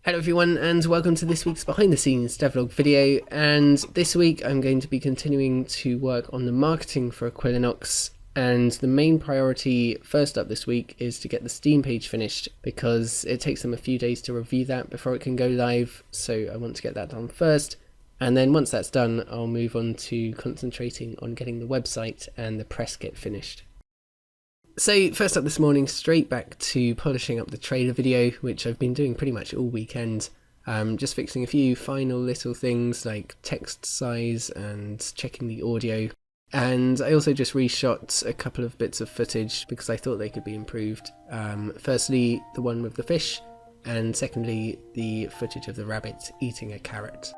Hello everyone and welcome to this week's behind the scenes devlog video, and this week I'm going to be continuing to work on the marketing for Equilinox, and the main priority first up this week is to get the Steam page finished because it takes them a few days to review that before it can go live, so I want to get that done first, and then once that's done I'll move on to concentrating on getting the website and the press kit finished. So first up this morning, straight back to polishing up the trailer video, which I've been doing pretty much all weekend. Just fixing a few final little things like text size and checking the audio. And I also just reshot a couple of bits of footage because I thought they could be improved. Firstly, the one with the fish, and secondly, the footage of the rabbit eating a carrot.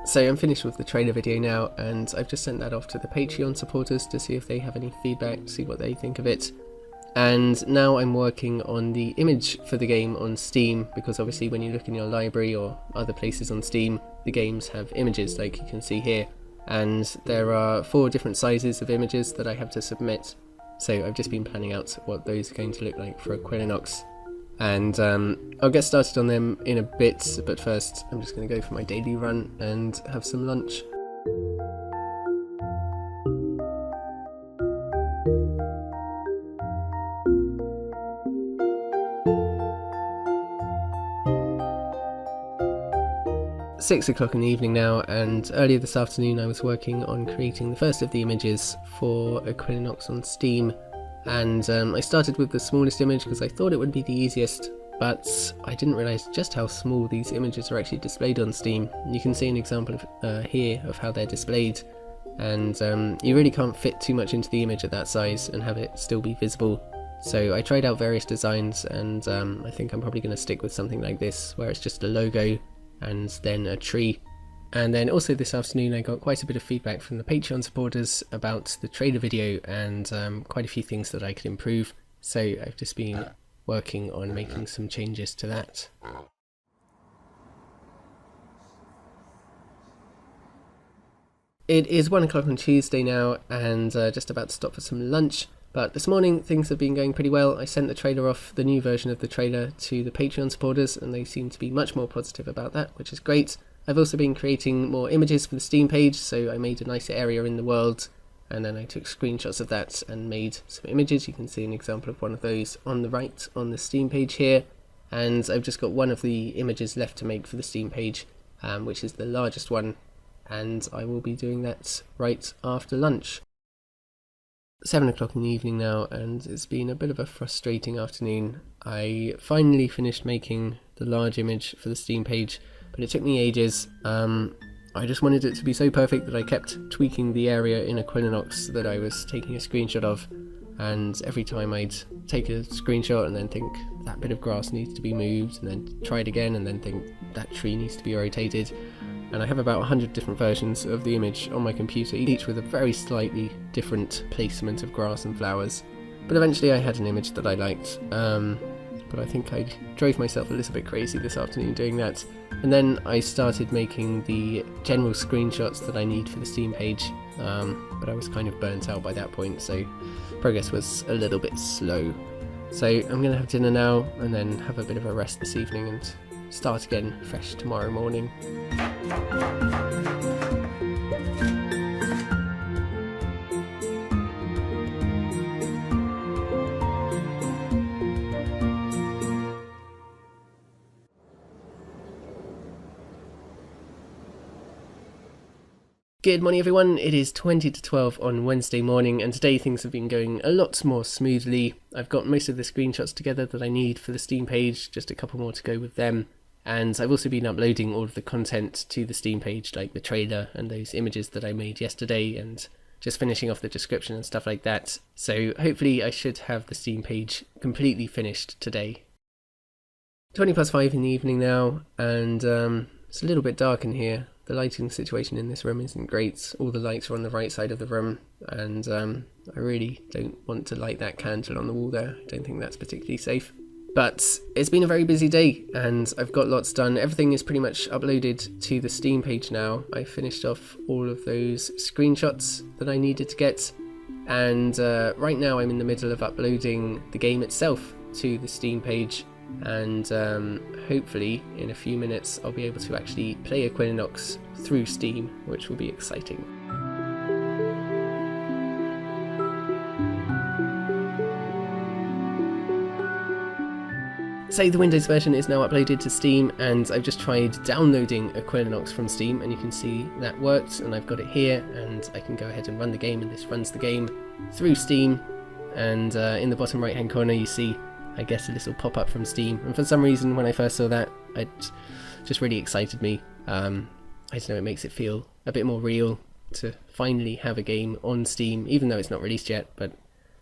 So I'm finished with the trailer video now, and I've just sent that off to the Patreon supporters to see if they have any feedback, see what they think of it. And now I'm working on the image for the game on Steam, because obviously when you look in your library or other places on Steam, the games have images like you can see here. And there are 4 different sizes of images that I have to submit. So I've just been planning out what those are going to look like for Equilinox. And I'll get started on them in a bit, but first I'm just going to go for my daily run and have some lunch. It's 6 o'clock in the evening now, and earlier this afternoon I was working on creating the first of the images for Equilinox on Steam. And I started with the smallest image because I thought it would be the easiest, but I didn't realise just how small these images are actually displayed on Steam. You can see an example of, here of how they're displayed, and you really can't fit too much into the image at that size and have it still be visible. So I tried out various designs, and I think I'm probably going to stick with something like this, where it's just a logo and then a tree. And then also this afternoon I got quite a bit of feedback from the Patreon supporters about the trailer video, and quite a few things that I could improve, so I've just been working on making some changes to that. It is 1 o'clock on Tuesday now, and just about to stop for some lunch, but this morning things have been going pretty well. I sent the trailer off, the new version of the trailer, to the Patreon supporters, and they seem to be much more positive about that, which is great. I've also been creating more images for the Steam page, so I made a nicer area in the world, and then I took screenshots of that and made some images. You can see an example of one of those on the right on the Steam page here, and I've just got one of the images left to make for the Steam page, which is the largest one, and I will be doing that right after lunch. 7 o'clock in the evening now, and it's been a bit of a frustrating afternoon. I finally finished making the large image for the Steam page, but it took me ages. I just wanted it to be so perfect that I kept tweaking the area in Equilinox that I was taking a screenshot of, and every time I'd take a screenshot and then think that bit of grass needs to be moved, and then try it again and then think that tree needs to be rotated. And I have about 100 different versions of the image on my computer, each with a very slightly different placement of grass and flowers. But eventually I had an image that I liked. But I think I drove myself a little bit crazy this afternoon doing that. And then I started making the general screenshots that I need for the Steam page, but I was kind of burnt out by that point, so progress was a little bit slow. So I'm going to have dinner now, and then have a bit of a rest this evening, and start again fresh tomorrow morning. Good morning everyone, it is 20 to 12 on Wednesday morning, and today things have been going a lot more smoothly. I've got most of the screenshots together that I need for the Steam page, just a couple more to go with them, and I've also been uploading all of the content to the Steam page, like the trailer and those images that I made yesterday, and just finishing off the description and stuff like that. So hopefully I should have the Steam page completely finished today. 20 past 5 in the evening now, and it's a little bit dark in here. The lighting situation in this room isn't great. All the lights are on the right side of the room, and I really don't want to light that candle on the wall there. I don't think that's particularly safe. But it's been a very busy day, and I've got lots done. Everything is pretty much uploaded to the Steam page now. I finished off all of those screenshots that I needed to get, and right now I'm in the middle of uploading the game itself to the Steam page, and hopefully in a few minutes I'll be able to actually play Equilinox through Steam, which will be exciting. So the Windows version is now uploaded to Steam, and I've just tried downloading Equilinox from Steam, and you can see that worked, and I've got it here, and I can go ahead and run the game, and this runs the game through Steam. And in the bottom right hand corner you see, I guess, a little pop-up from Steam, and for some reason when I first saw that, it just really excited me. I don't know, it makes it feel a bit more real to finally have a game on Steam, even though it's not released yet, but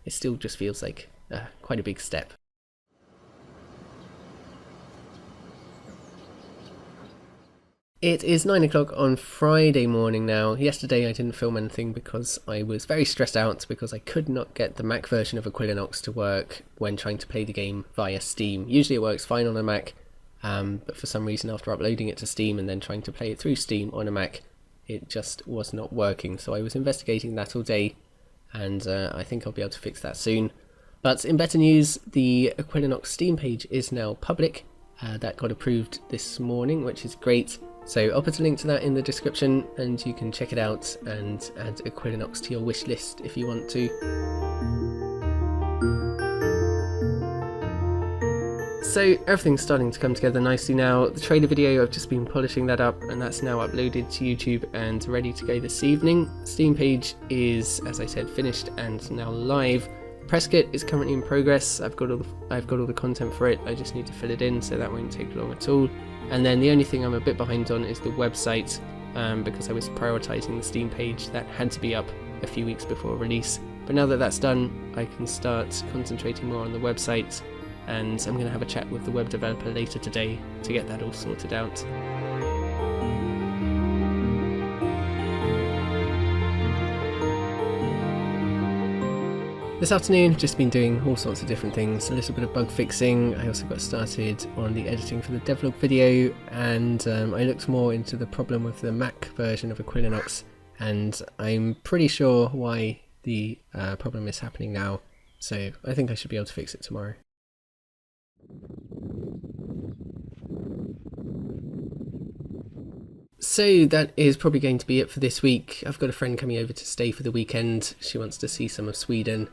it still just feels like quite a big step. It is 9 o'clock on Friday morning now. Yesterday I didn't film anything because I was very stressed out because I could not get the Mac version of Equilinox to work when trying to play the game via Steam. Usually it works fine on a Mac, but for some reason after uploading it to Steam and then trying to play it through Steam on a Mac, it just was not working. So I was investigating that all day, and I think I'll be able to fix that soon. But in better news, the Equilinox Steam page is now public. That got approved this morning, which is great. So I'll put a link to that in the description, and you can check it out and add Equilinox to your wish list if you want to. So everything's starting to come together nicely now. The trailer video, I've just been polishing that up, and that's now uploaded to YouTube and ready to go this evening. Steam page is, as I said, finished and now live. Press kit is currently in progress. I've got all the content for it. I just need to fill it in, so that won't take long at all. And then the only thing I'm a bit behind on is the website, because I was prioritising the Steam page. That had to be up a few weeks before release. But now that that's done, I can start concentrating more on the website, and I'm going to have a chat with the web developer later today to get that all sorted out. This afternoon, just been doing all sorts of different things, a little bit of bug fixing. I also got started on the editing for the Devlog video, and I looked more into the problem with the Mac version of Equilinox, and I'm pretty sure why the problem is happening now, so I think I should be able to fix it tomorrow. So that is probably going to be it for this week. I've got a friend coming over to stay for the weekend. She wants to see some of Sweden.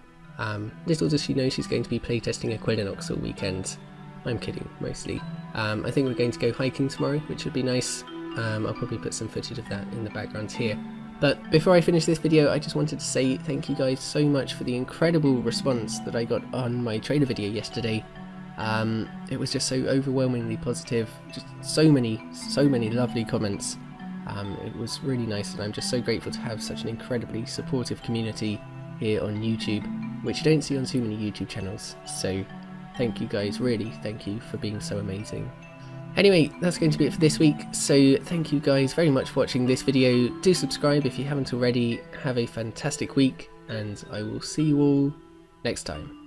Little does she know she's going to be playtesting Equilinox all weekend. I'm kidding, mostly. I think we're going to go hiking tomorrow, which would be nice. I'll probably put some footage of that in the background here. But before I finish this video, I just wanted to say thank you guys so much for the incredible response that I got on my trailer video yesterday. It was just so overwhelmingly positive, just so many lovely comments. It was really nice, and I'm just so grateful to have such an incredibly supportive community here on YouTube, which you don't see on too many YouTube channels. So thank you guys, really thank you for being so amazing. Anyway, that's going to be it for this week, so thank you guys very much for watching this video. Do subscribe if you haven't already. Have a fantastic week, and I will see you all next time.